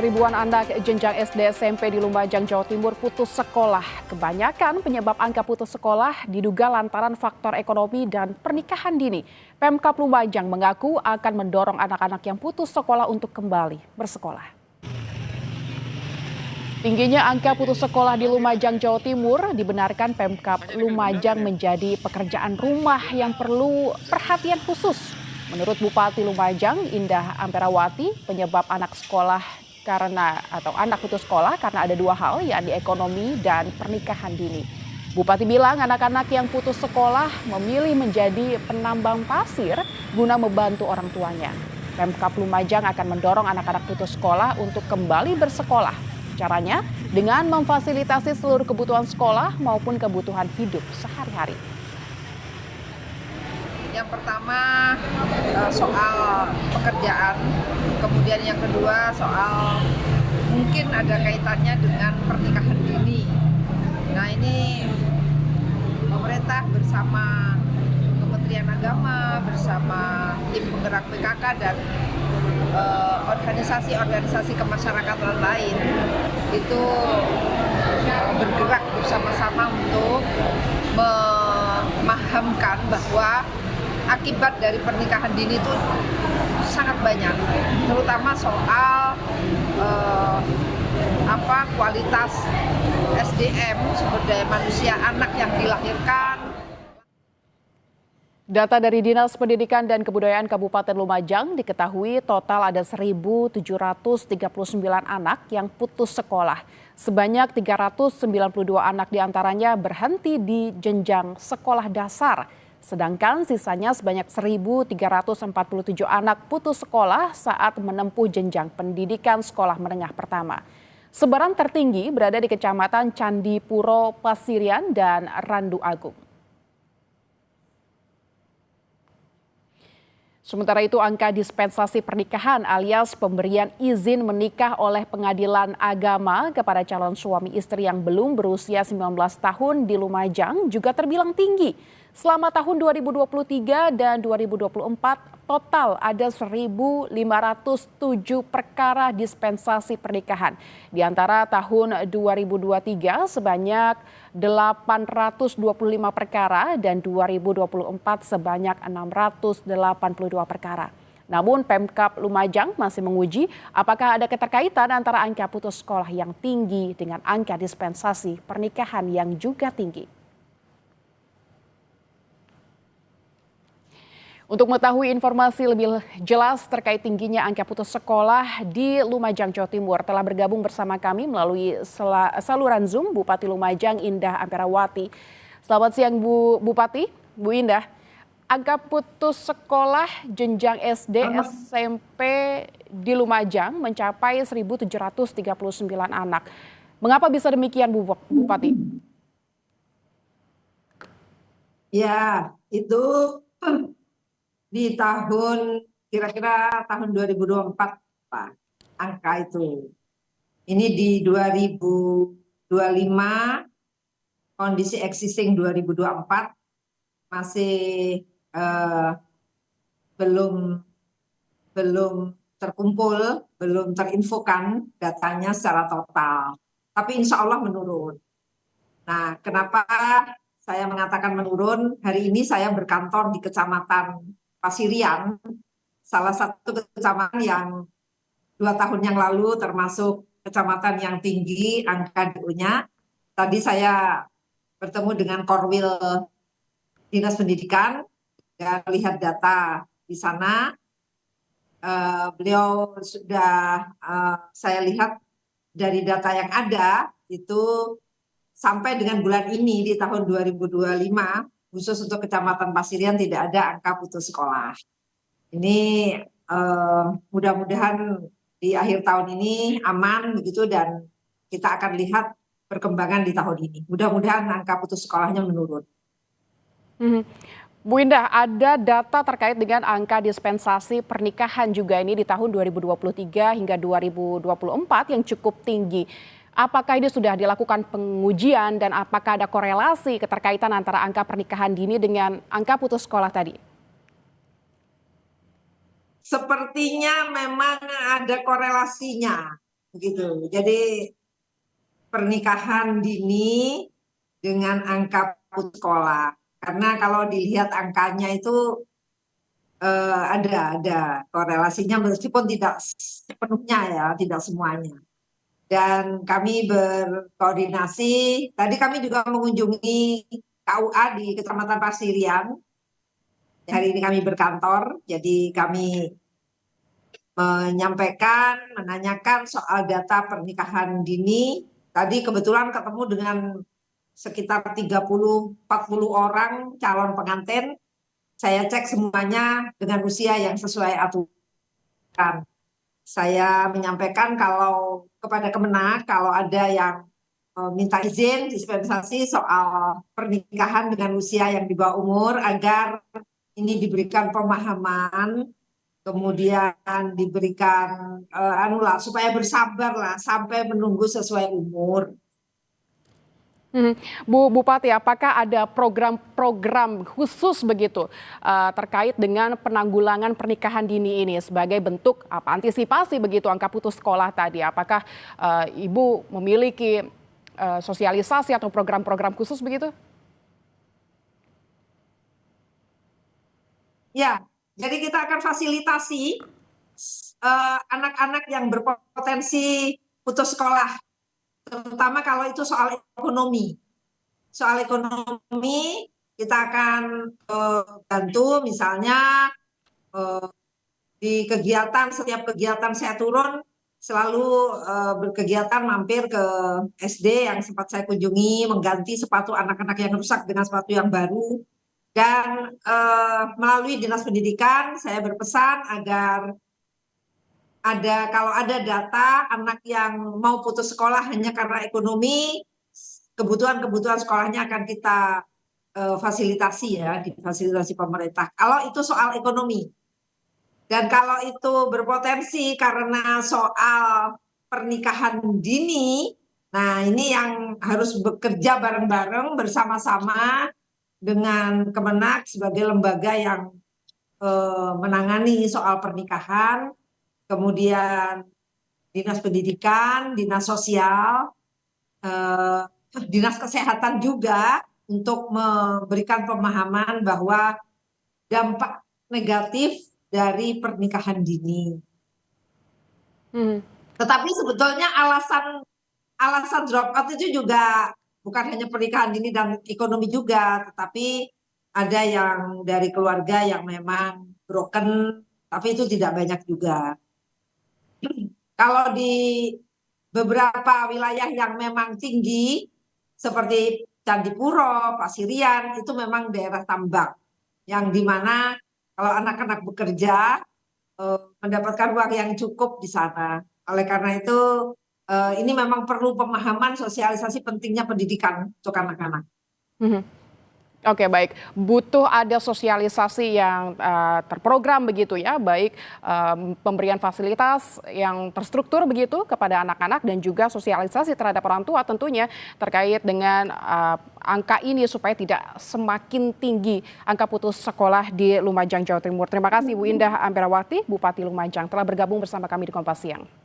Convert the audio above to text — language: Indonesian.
Ribuan anak jenjang SD SMP di Lumajang, Jawa Timur putus sekolah. Kebanyakan penyebab angka putus sekolah diduga lantaran faktor ekonomi dan pernikahan dini. Pemkab Lumajang mengaku akan mendorong anak-anak yang putus sekolah untuk kembali bersekolah. Tingginya angka putus sekolah di Lumajang, Jawa Timur dibenarkan Pemkab Lumajang menjadi pekerjaan rumah yang perlu perhatian khusus. Menurut Bupati Lumajang, Indah Amperawati, penyebab anak putus sekolah karena ada dua hal, yakni ekonomi dan pernikahan dini. Bupati bilang anak-anak yang putus sekolah memilih menjadi penambang pasir guna membantu orang tuanya. Pemkab Lumajang akan mendorong anak-anak putus sekolah untuk kembali bersekolah. Caranya dengan memfasilitasi seluruh kebutuhan sekolah maupun kebutuhan hidup sehari-hari. Yang pertama soal pekerjaan, kemudian yang kedua soal mungkin ada kaitannya dengan pernikahan dini. Nah, ini pemerintah bersama Kementerian Agama, bersama tim penggerak PKK dan organisasi-organisasi kemasyarakatan lain itu bergerak bersama-sama untuk memahamkan bahwa akibat dari pernikahan dini itu sangat banyak, terutama soal kualitas SDM, sumber daya manusia anak yang dilahirkan. Data dari Dinas Pendidikan dan Kebudayaan Kabupaten Lumajang diketahui total ada 1.739 anak yang putus sekolah. Sebanyak 392 anak diantaranya berhenti di jenjang sekolah dasar. Sedangkan sisanya sebanyak 1.347 anak putus sekolah saat menempuh jenjang pendidikan sekolah menengah pertama. Sebaran tertinggi berada di Kecamatan Candipuro, Pasirian, dan Randu Agung. Sementara itu angka dispensasi pernikahan alias pemberian izin menikah oleh pengadilan agama kepada calon suami istri yang belum berusia 19 tahun di Lumajang juga terbilang tinggi. Selama tahun 2023 dan 2024 total ada 1.507 perkara dispensasi pernikahan. Di antara tahun 2023 sebanyak 825 perkara dan 2024 sebanyak 682 perkara. Namun Pemkab Lumajang masih menguji apakah ada keterkaitan antara angka putus sekolah yang tinggi dengan angka dispensasi pernikahan yang juga tinggi. Untuk mengetahui informasi lebih jelas terkait tingginya angka putus sekolah di Lumajang, Jawa Timur, telah bergabung bersama kami melalui saluran Zoom Bupati Lumajang Indah Amperawati. Selamat siang Bu Bupati, Bu Indah. Angka putus sekolah jenjang SD, SMP di Lumajang mencapai 1.739 anak. Mengapa bisa demikian Bu Bupati? Ya, itu di kira-kira tahun 2024 Pak, angka itu. Ini di 2025 kondisi existing 2024 masih belum terkumpul, belum terinfokan datanya secara total. Tapi insya Allah menurun. Nah, kenapa saya mengatakan menurun? Hari ini saya berkantor di Kecamatan Pasirian, salah satu kecamatan yang 2 tahun yang lalu termasuk kecamatan yang tinggi angka DO-nya. Tadi saya bertemu dengan Korwil Dinas Pendidikan dan lihat data di sana. Beliau sudah saya lihat dari data yang ada itu sampai dengan bulan ini di tahun 2025 khusus untuk Kecamatan Pasirian tidak ada angka putus sekolah. Ini mudah-mudahan di akhir tahun ini aman begitu dan kita akan lihat perkembangan di tahun ini. Mudah-mudahan angka putus sekolahnya menurun. Bu Indah, ada data terkait dengan angka dispensasi pernikahan juga ini di tahun 2023 hingga 2024 yang cukup tinggi. Apakah ini sudah dilakukan pengujian dan apakah ada korelasi keterkaitan antara angka pernikahan dini dengan angka putus sekolah tadi? Sepertinya memang ada korelasinya. begitu. Jadi pernikahan dini dengan angka putus sekolah. Karena kalau dilihat angkanya itu ada korelasinya meskipun tidak sepenuhnya ya, tidak semuanya. Dan kami berkoordinasi, tadi kami juga mengunjungi KUA di Kecamatan Pasirian. Hari ini kami berkantor, jadi kami menanyakan soal data pernikahan dini. Tadi kebetulan ketemu dengan sekitar 30-40 orang calon pengantin. Saya cek semuanya dengan usia yang sesuai aturan. Saya menyampaikan kalau kepada Kemenak kalau ada yang minta izin dispensasi soal pernikahan dengan usia yang di bawah umur agar ini diberikan pemahaman, kemudian diberikan supaya bersabar lah sampai menunggu sesuai umur. Bu Bupati, apakah ada program-program khusus begitu terkait dengan penanggulangan pernikahan dini ini sebagai bentuk antisipasi begitu angka putus sekolah tadi? Apakah Ibu memiliki sosialisasi atau program-program khusus begitu? Ya, jadi kita akan fasilitasi anak-anak yang berpotensi putus sekolah, terutama kalau itu soal ekonomi. Soal ekonomi kita akan bantu misalnya di setiap kegiatan saya turun selalu berkegiatan mampir ke SD yang sempat saya kunjungi, mengganti sepatu anak-anak yang rusak dengan sepatu yang baru. Dan melalui Dinas Pendidikan saya berpesan agar kalau ada data anak yang mau putus sekolah hanya karena ekonomi, kebutuhan sekolahnya akan kita fasilitasi ya, difasilitasi pemerintah. Kalau itu soal ekonomi. Dan kalau itu berpotensi karena soal pernikahan dini, nah ini yang harus bekerja bareng-bareng bersama-sama dengan Kemenak sebagai lembaga yang menangani soal pernikahan, kemudian Dinas Pendidikan, Dinas Sosial, Dinas Kesehatan juga untuk memberikan pemahaman bahwa dampak negatif dari pernikahan dini. Tetapi sebetulnya alasan drop out itu juga bukan hanya pernikahan dini dan ekonomi juga, tetapi ada yang dari keluarga yang memang broken, tapi itu tidak banyak juga. Kalau di beberapa wilayah yang memang tinggi, seperti Candipuro, Pasirian, itu memang daerah tambak, yang dimana kalau anak-anak bekerja mendapatkan uang yang cukup di sana. Oleh karena itu ini memang perlu pemahaman sosialisasi pentingnya pendidikan untuk anak-anak. Oke, baik. Butuh ada sosialisasi yang terprogram begitu ya, baik pemberian fasilitas yang terstruktur begitu kepada anak-anak dan juga sosialisasi terhadap orang tua tentunya terkait dengan angka ini supaya tidak semakin tinggi angka putus sekolah di Lumajang, Jawa Timur. Terima kasih Bu Indah Amperawati, Bupati Lumajang telah bergabung bersama kami di Kompas Siang.